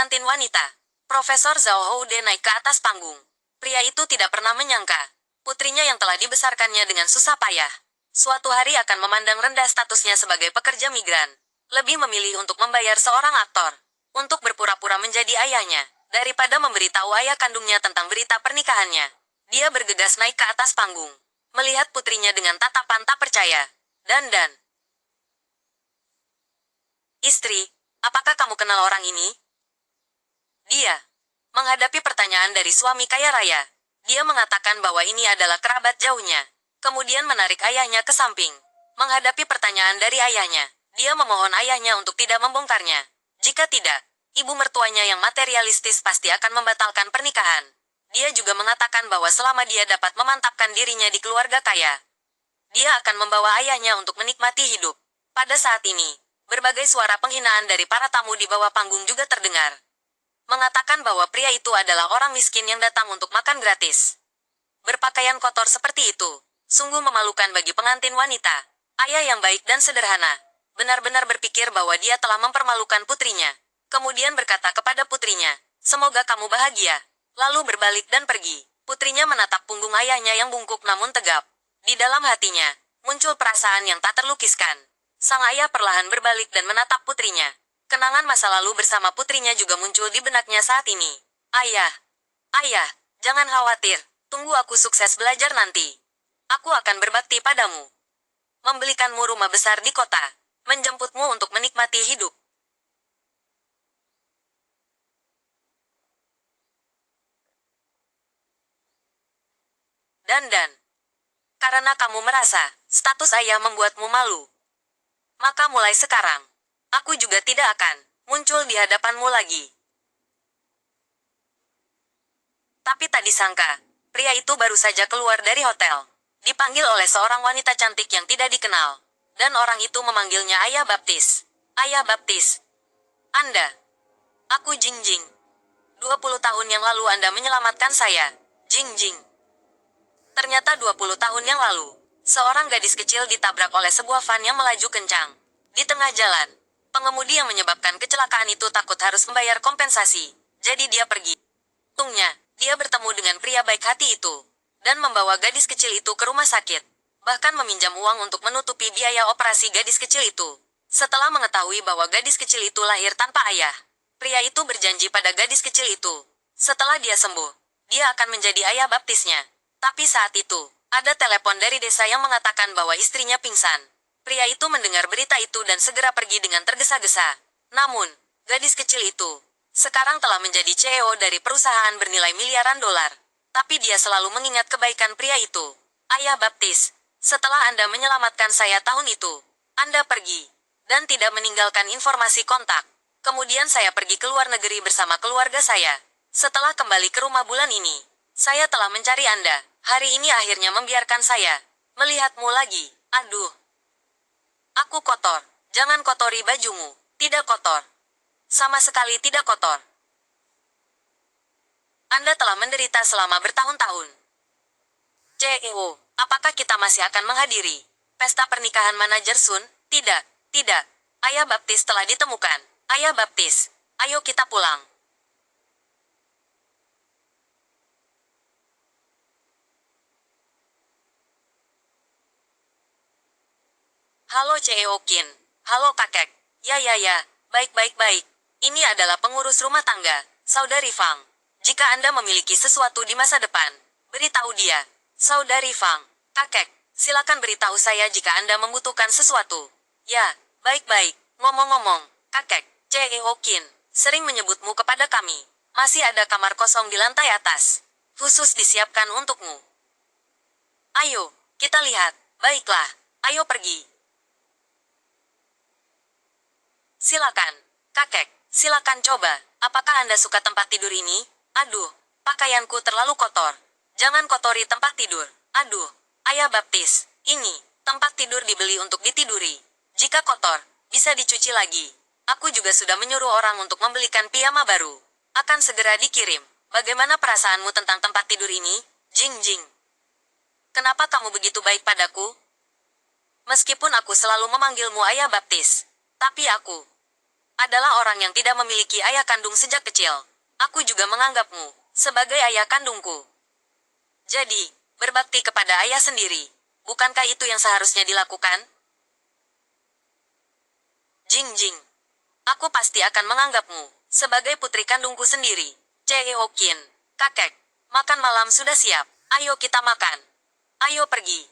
Pengantin wanita. Profesor Zhao Houde naik ke atas panggung. Pria itu tidak pernah menyangka putrinya yang telah dibesarkannya dengan susah payah suatu hari akan memandang rendah statusnya sebagai pekerja migran. Lebih memilih untuk membayar seorang aktor untuk berpura-pura menjadi ayahnya daripada memberitahu ayah kandungnya tentang berita pernikahannya. Dia bergegas naik ke atas panggung, melihat putrinya dengan tatapan tak percaya. Dan, istri, apakah kamu kenal orang ini? Dia menghadapi pertanyaan dari suami kaya raya. Dia mengatakan bahwa ini adalah kerabat jauhnya. Kemudian menarik ayahnya ke samping. Menghadapi pertanyaan dari ayahnya, dia memohon ayahnya untuk tidak membongkarnya. Jika tidak, ibu mertuanya yang materialistis pasti akan membatalkan pernikahan. Dia juga mengatakan bahwa selama dia dapat memantapkan dirinya di keluarga kaya, dia akan membawa ayahnya untuk menikmati hidup. Pada saat ini, berbagai suara penghinaan dari para tamu di bawah panggung juga terdengar. Mengatakan bahwa pria itu adalah orang miskin yang datang untuk makan gratis. Berpakaian kotor seperti itu, sungguh memalukan bagi pengantin wanita. Ayah yang baik dan sederhana, benar-benar berpikir bahwa dia telah mempermalukan putrinya. Kemudian berkata kepada putrinya, "Semoga kamu bahagia." Lalu berbalik dan pergi. Putrinya menatap punggung ayahnya yang bungkuk namun tegap. Di dalam hatinya, muncul perasaan yang tak terlukiskan. Sang ayah perlahan berbalik dan menatap putrinya. Kenangan masa lalu bersama putrinya juga muncul di benaknya saat ini. Ayah, jangan khawatir, tunggu aku sukses belajar nanti. Aku akan berbakti padamu. Membelikanmu rumah besar di kota, menjemputmu untuk menikmati hidup. Dan, karena kamu merasa status ayah membuatmu malu, maka mulai sekarang, aku juga tidak akan muncul di hadapanmu lagi. Tapi tak disangka, pria itu baru saja keluar dari hotel. Dipanggil oleh seorang wanita cantik yang tidak dikenal. Dan orang itu memanggilnya Ayah Baptis. Ayah Baptis. Anda. Aku Jing Jing. 20 tahun yang lalu Anda menyelamatkan saya. Jing Jing. Ternyata 20 tahun yang lalu, seorang gadis kecil ditabrak oleh sebuah van yang melaju kencang. Di tengah jalan, pengemudi yang menyebabkan kecelakaan itu takut harus membayar kompensasi. Jadi dia pergi. Untungnya, dia bertemu dengan pria baik hati itu, dan membawa gadis kecil itu ke rumah sakit. Bahkan meminjam uang untuk menutupi biaya operasi gadis kecil itu. Setelah mengetahui bahwa gadis kecil itu lahir tanpa ayah, pria itu berjanji pada gadis kecil itu. Setelah dia sembuh, dia akan menjadi ayah baptisnya. Tapi saat itu, ada telepon dari desa yang mengatakan bahwa istrinya pingsan. Pria itu mendengar berita itu dan segera pergi dengan tergesa-gesa. Namun, gadis kecil itu sekarang telah menjadi CEO dari perusahaan bernilai miliaran dolar. Tapi dia selalu mengingat kebaikan pria itu. Ayah Baptis, setelah Anda menyelamatkan saya tahun itu, Anda pergi dan tidak meninggalkan informasi kontak. Kemudian saya pergi ke luar negeri bersama keluarga saya. Setelah kembali ke rumah bulan ini, saya telah mencari Anda. Hari ini akhirnya membiarkan saya melihatmu lagi. Aduh, aku kotor. Jangan kotori bajumu. Tidak kotor. Sama sekali tidak kotor. Anda telah menderita selama bertahun-tahun. CEO, apakah kita masih akan menghadiri pesta pernikahan manajer Sun? Tidak, tidak. Ayah Baptis telah ditemukan. Ayah Baptis, ayo kita pulang. Halo CEO Qin. Halo kakek. Ya. Baik. Ini adalah pengurus rumah tangga, Saudari Fang. Jika Anda memiliki sesuatu di masa depan, beritahu dia. Saudari Fang. Kakek, silakan beritahu saya jika Anda membutuhkan sesuatu. Ya, baik. Ngomong-ngomong, kakek, CEO Qin sering menyebutmu kepada kami. Masih ada kamar kosong di lantai atas, khusus disiapkan untukmu. Ayo, kita lihat. Baiklah, ayo pergi. Silakan, kakek, silakan coba. Apakah Anda suka tempat tidur ini? Aduh, pakaianku terlalu kotor. Jangan kotori tempat tidur. Aduh, Ayah Baptis, ini tempat tidur dibeli untuk ditiduri. Jika kotor, bisa dicuci lagi. Aku juga sudah menyuruh orang untuk membelikan piyama baru. Akan segera dikirim. Bagaimana perasaanmu tentang tempat tidur ini, Jing Jing? Kenapa kamu begitu baik padaku? Meskipun aku selalu memanggilmu Ayah Baptis, tapi aku adalah orang yang tidak memiliki ayah kandung sejak kecil. Aku juga menganggapmu sebagai ayah kandungku. Jadi, berbakti kepada ayah sendiri. Bukankah itu yang seharusnya dilakukan? Jing Jing. Aku pasti akan menganggapmu sebagai putri kandungku sendiri. Cheokin, kakek, makan malam sudah siap. Ayo kita makan. Ayo pergi.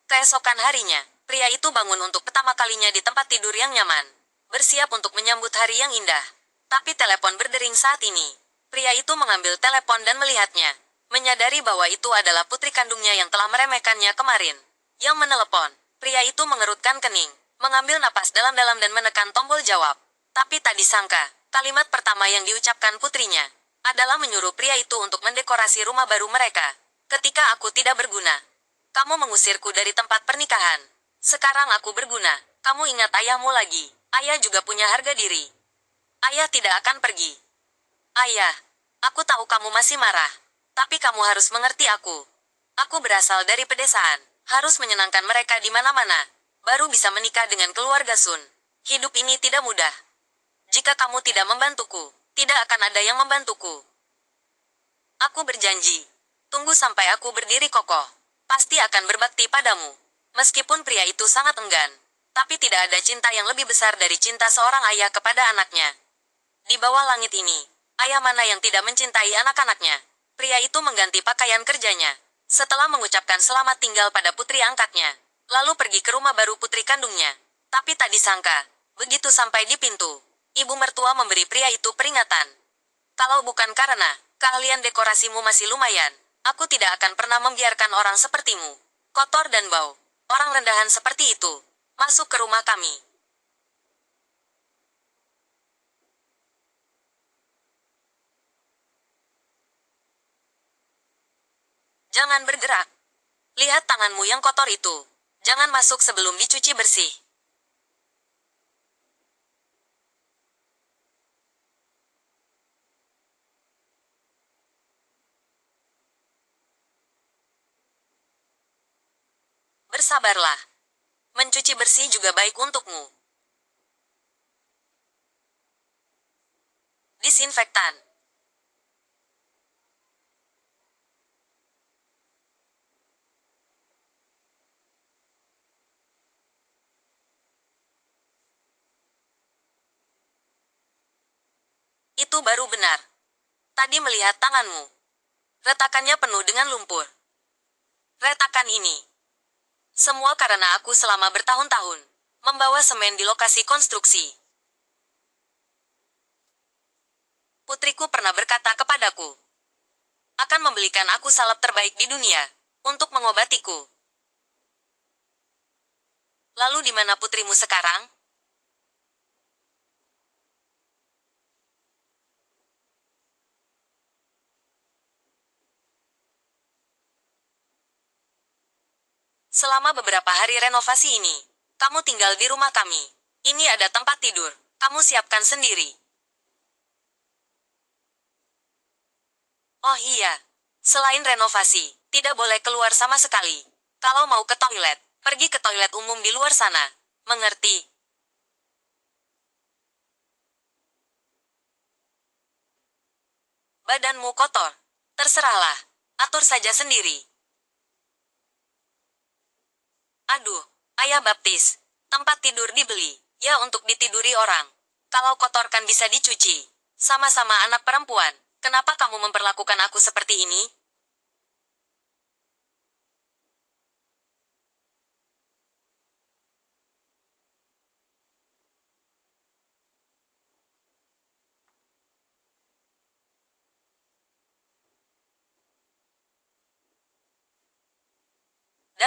Keesokan harinya, pria itu bangun untuk pertama kalinya di tempat tidur yang nyaman. Bersiap untuk menyambut hari yang indah. Tapi telepon berdering saat ini. Pria itu mengambil telepon dan melihatnya. Menyadari bahwa itu adalah putri kandungnya yang telah meremehkannya kemarin. Yang menelepon, pria itu mengerutkan kening, mengambil napas dalam-dalam dan menekan tombol jawab. Tapi tak disangka, kalimat pertama yang diucapkan putrinya adalah menyuruh pria itu untuk mendekorasi rumah baru mereka. Ketika aku tidak berguna, kamu mengusirku dari tempat pernikahan. Sekarang aku berguna, kamu ingat ayahmu lagi. Ayah juga punya harga diri. Ayah tidak akan pergi. Ayah, aku tahu kamu masih marah. Tapi kamu harus mengerti aku. Aku berasal dari pedesaan. Harus menyenangkan mereka di mana-mana. Baru bisa menikah dengan keluarga Sun. Hidup ini tidak mudah. Jika kamu tidak membantuku, tidak akan ada yang membantuku. Aku berjanji. Tunggu sampai aku berdiri kokoh. Pasti akan berbakti padamu. Meskipun pria itu sangat enggan. Tapi tidak ada cinta yang lebih besar dari cinta seorang ayah kepada anaknya. Di bawah langit ini, ayah mana yang tidak mencintai anak-anaknya? Pria itu mengganti pakaian kerjanya. Setelah mengucapkan selamat tinggal pada putri angkatnya, lalu pergi ke rumah baru putri kandungnya. Tapi tak disangka, begitu sampai di pintu, ibu mertua memberi pria itu peringatan. Kalau bukan karena keahlian dekorasimu masih lumayan, aku tidak akan pernah membiarkan orang sepertimu, kotor dan bau, orang rendahan seperti itu, masuk ke rumah kami. Jangan bergerak. Lihat tanganmu yang kotor itu. Jangan masuk sebelum dicuci bersih. Bersabarlah. Mencuci bersih juga baik untukmu. Disinfektan. Itu baru benar. Tadi melihat tanganmu. Retakannya penuh dengan lumpur. Retakan ini. Semua karena aku selama bertahun-tahun membawa semen di lokasi konstruksi. Putriku pernah berkata kepadaku, akan membelikan aku salep terbaik di dunia untuk mengobatiku. Lalu di mana putrimu sekarang? Selama beberapa hari renovasi ini, kamu tinggal di rumah kami. Ini ada tempat tidur, kamu siapkan sendiri. Oh iya, selain renovasi, tidak boleh keluar sama sekali. Kalau mau ke toilet, pergi ke toilet umum di luar sana. Mengerti? Badanmu kotor. Terserahlah, atur saja sendiri. Aduh, ayah baptis. Tempat tidur dibeli, ya untuk ditiduri orang. Kalau kotor kan bisa dicuci. Sama-sama anak perempuan, kenapa kamu memperlakukan aku seperti ini?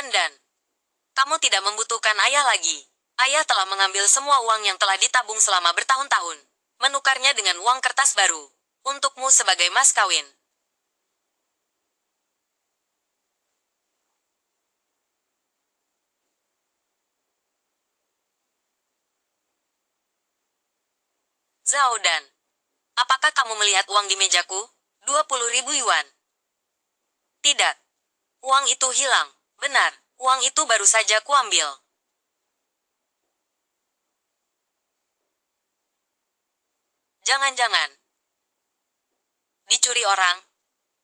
Dan, kamu tidak membutuhkan ayah lagi. Ayah telah mengambil semua uang yang telah ditabung selama bertahun-tahun. Menukarnya dengan uang kertas baru. Untukmu sebagai mas kawin. Zhao Dan, apakah kamu melihat uang di mejaku? 20.000 yuan. Tidak. Uang itu hilang. Benar, uang itu baru saja kuambil. Jangan-jangan dicuri orang.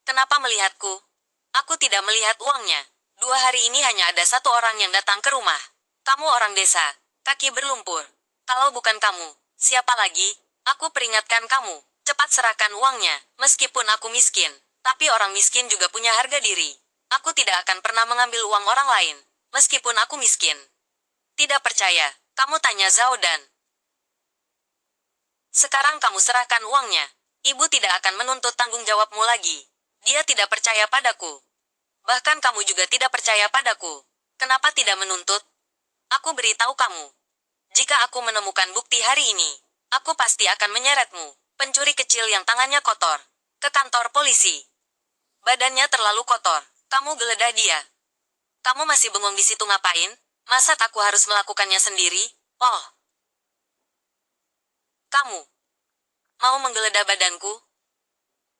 Kenapa melihatku? Aku tidak melihat uangnya. 2 hari ini hanya ada 1 orang yang datang ke rumah. Kamu orang desa, kaki berlumpur. Kalau bukan kamu, siapa lagi? Aku peringatkan kamu, cepat serahkan uangnya. Meskipun aku miskin, tapi orang miskin juga punya harga diri. Aku tidak akan pernah mengambil uang orang lain, meskipun aku miskin. Tidak percaya, kamu tanya Zhao Dan. Sekarang kamu serahkan uangnya. Ibu tidak akan menuntut tanggung jawabmu lagi. Dia tidak percaya padaku. Bahkan kamu juga tidak percaya padaku. Kenapa tidak menuntut? Aku beritahu kamu. Jika aku menemukan bukti hari ini, aku pasti akan menyeretmu, pencuri kecil yang tangannya kotor, ke kantor polisi. Badannya terlalu kotor. Kamu geledah dia. Kamu masih bengong di situ ngapain? Masa aku harus melakukannya sendiri? Oh, kamu mau menggeledah badanku?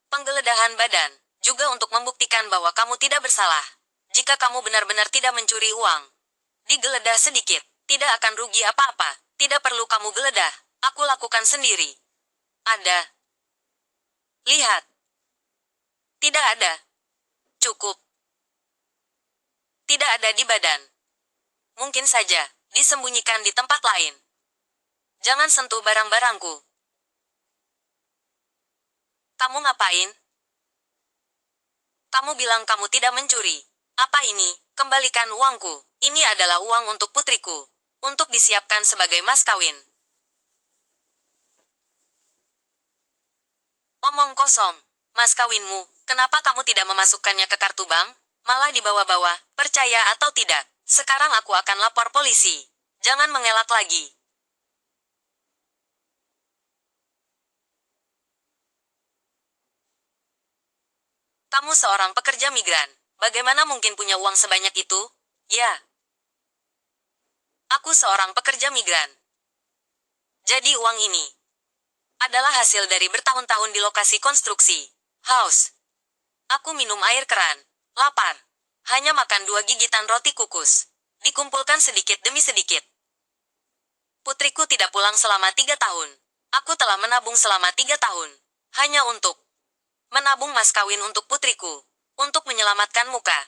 Penggeledahan badan juga untuk membuktikan bahwa kamu tidak bersalah. Jika kamu benar-benar tidak mencuri uang, digeledah sedikit, tidak akan rugi apa-apa. Tidak perlu kamu geledah, aku lakukan sendiri. Ada. Lihat. Tidak ada. Cukup. Tidak ada di badan. Mungkin saja disembunyikan di tempat lain. Jangan sentuh barang-barangku. Kamu ngapain? Kamu bilang kamu tidak mencuri. Apa ini? Kembalikan uangku. Ini adalah uang untuk putriku. Untuk disiapkan sebagai mas kawin. Omong kosong. Mas kawinmu, kenapa kamu tidak memasukkannya ke kartu bank? Malah dibawa-bawa, percaya atau tidak. Sekarang aku akan lapor polisi. Jangan mengelak lagi. Kamu seorang pekerja migran. Bagaimana mungkin punya uang sebanyak itu? Ya. Aku seorang pekerja migran. Jadi uang ini adalah hasil dari bertahun-tahun di lokasi konstruksi. Haus. Aku minum air keran. Lapar. Hanya makan 2 gigitan roti kukus. Dikumpulkan sedikit demi sedikit. Putriku tidak pulang selama 3 tahun. Aku telah menabung selama 3 tahun. Hanya untuk menabung mas kawin untuk putriku. Untuk menyelamatkan muka.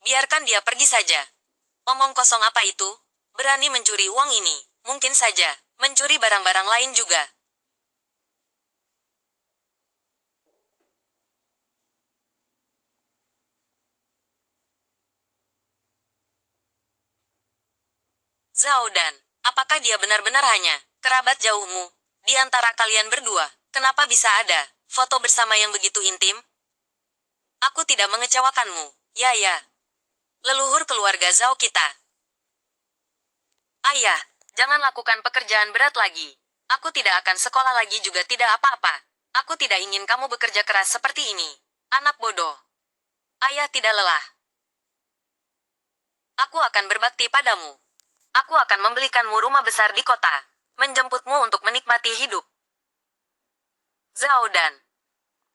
Biarkan dia pergi saja. Omong kosong apa itu? Berani mencuri uang ini. Mungkin saja mencuri barang-barang lain juga. Zhao Dan, apakah dia benar-benar hanya kerabat jauhmu? Di antara kalian berdua, kenapa bisa ada foto bersama yang begitu intim? Aku tidak mengecewakanmu, ya. Leluhur keluarga Zhao kita. Ayah, jangan lakukan pekerjaan berat lagi. Aku tidak akan sekolah lagi juga tidak apa-apa. Aku tidak ingin kamu bekerja keras seperti ini. Anak bodoh. Ayah tidak lelah. Aku akan berbakti padamu. Aku akan membelikanmu rumah besar di kota. Menjemputmu untuk menikmati hidup. Zhao Dan.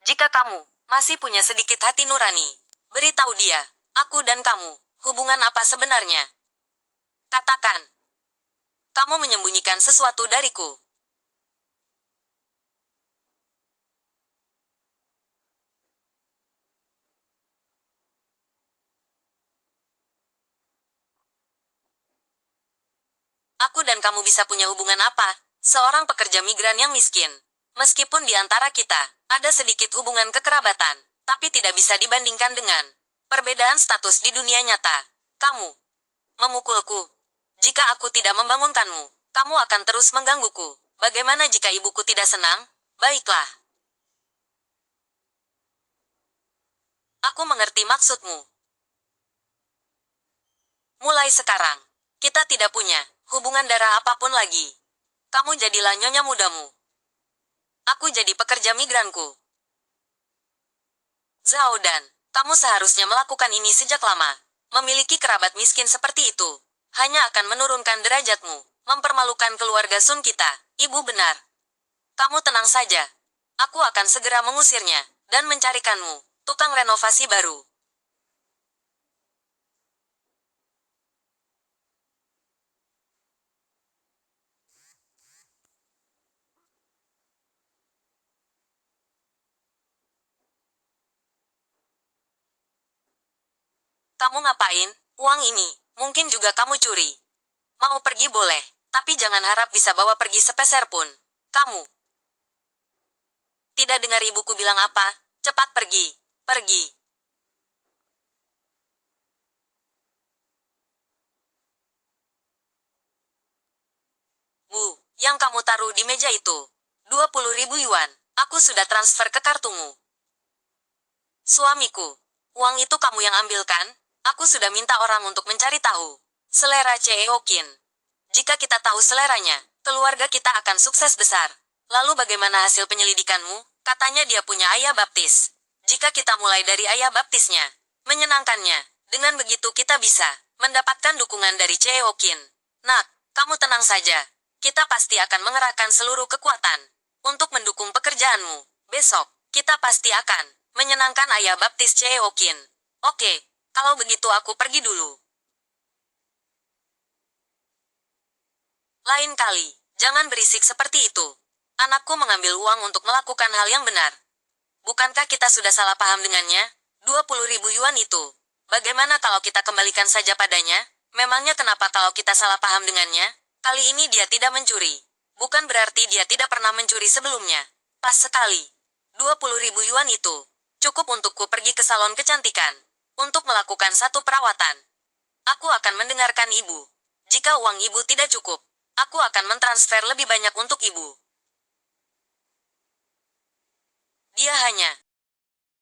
Jika kamu masih punya sedikit hati nurani, beritahu dia, aku dan kamu, hubungan apa sebenarnya? Katakan. Kamu menyembunyikan sesuatu dariku. Aku dan kamu bisa punya hubungan apa? Seorang pekerja migran yang miskin. Meskipun di antara kita ada sedikit hubungan kekerabatan, tapi tidak bisa dibandingkan dengan perbedaan status di dunia nyata. Kamu memukulku. Jika aku tidak membangunkanmu, kamu akan terus menggangguku. Bagaimana jika ibuku tidak senang? Baiklah. Aku mengerti maksudmu. Mulai sekarang, kita tidak punya hubungan darah apapun lagi. Kamu jadilah nyonya mudamu. Aku jadi pekerja migranku. Zhao Dan, kamu seharusnya melakukan ini sejak lama. Memiliki kerabat miskin seperti itu hanya akan menurunkan derajatmu, mempermalukan keluarga Sun kita. Ibu benar. Kamu tenang saja. Aku akan segera mengusirnya dan mencarikanmu tukang renovasi baru. Kamu ngapain? Uang ini, mungkin juga kamu curi. Mau pergi boleh, tapi jangan harap bisa bawa pergi sepeser pun. Kamu. Tidak dengar ibuku bilang apa? Cepat pergi. Pergi. Yang kamu taruh di meja itu. 20.000 yuan. Aku sudah transfer ke kartumu. Suamiku. Uang itu kamu yang ambilkan? Aku sudah minta orang untuk mencari tahu. Selera Cheokin. Jika kita tahu seleranya, keluarga kita akan sukses besar. Lalu bagaimana hasil penyelidikanmu? Katanya dia punya ayah baptis. Jika kita mulai dari ayah baptisnya, menyenangkannya. Dengan begitu kita bisa mendapatkan dukungan dari Cheokin. Nak, kamu tenang saja. Kita pasti akan mengerahkan seluruh kekuatan untuk mendukung pekerjaanmu. Besok, kita pasti akan menyenangkan ayah baptis Cheokin. Oke, kalau begitu aku pergi dulu. Lain kali, jangan berisik seperti itu. Anakku mengambil uang untuk melakukan hal yang benar. Bukankah kita sudah salah paham dengannya? 20.000 yuan itu. Bagaimana kalau kita kembalikan saja padanya? Memangnya kenapa kalau kita salah paham dengannya? Kali ini dia tidak mencuri. Bukan berarti dia tidak pernah mencuri sebelumnya. Pas sekali. 20.000 yuan itu cukup untukku pergi ke salon kecantikan untuk melakukan satu perawatan. Aku akan mendengarkan ibu. Jika uang ibu tidak cukup, aku akan mentransfer lebih banyak untuk ibu. Dia hanya